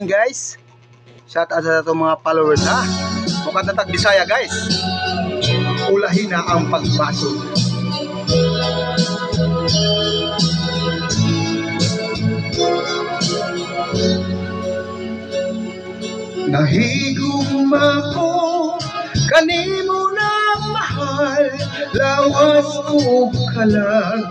Guys, shout out sa itong mga followers ha. Mukhang tatag Bisaya guys. Ulahin na ang pagbasog. Nahigum ako kanimo na mahal, lawas ko kalag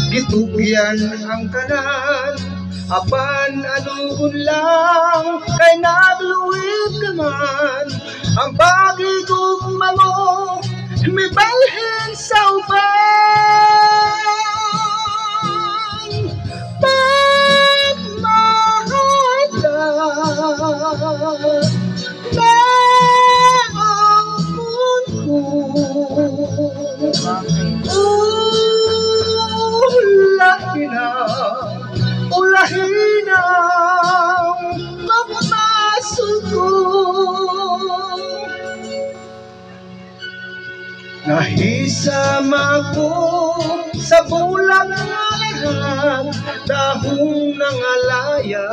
gitugyan ang tanan. Apan anuhon lang kay nagluwid naman ang pag-igong mo may balhin sa uban. Pagmahalan na ang mundo, ulahin ang pagmasok ko. Nahisama ko sa bulang ngalan, dahong nangalaya,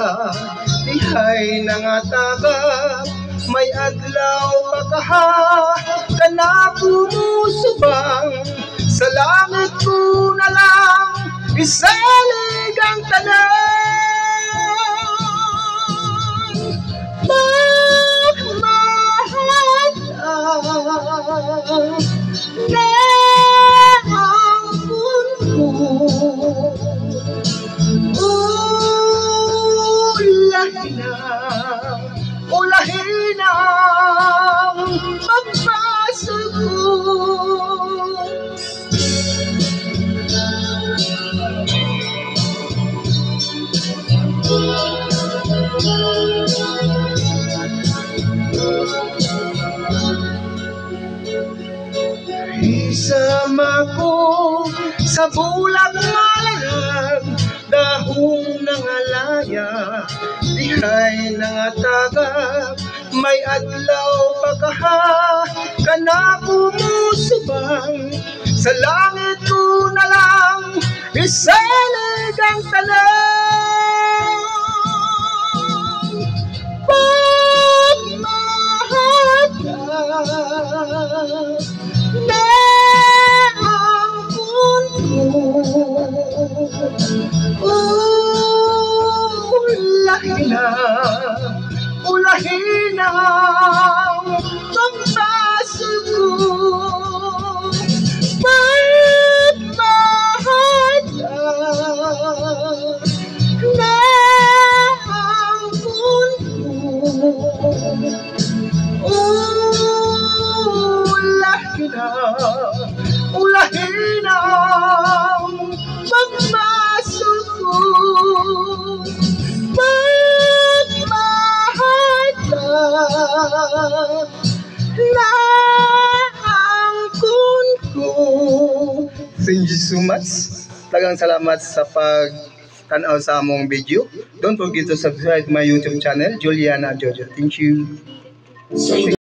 dihay nangatagap, may adlaw pagkaha, kana pumusubang, sa langit ko na lang, isalig ang tanan. Magmahalan na ang mundo, ulahin ang pagpasok ko. Isama ko sa bulang malayag, dahong nangalaya, dihay nangatagap, may adlaw pagkaha, kana pumusubang, sa langit ko na lang, isalig ang talan. Pagmahalan na ang mundo, ulahin ang pagpasok ko. Pagmahalan na ang mundo, ulahin ang pagmasok ko. Pagmahalan na ang kunko. Thank you so much. Tagang salamat sa pag-tanaw sa among video. Don't forget to subscribe to my YouTube channel, Juliana Jojo. Thank you.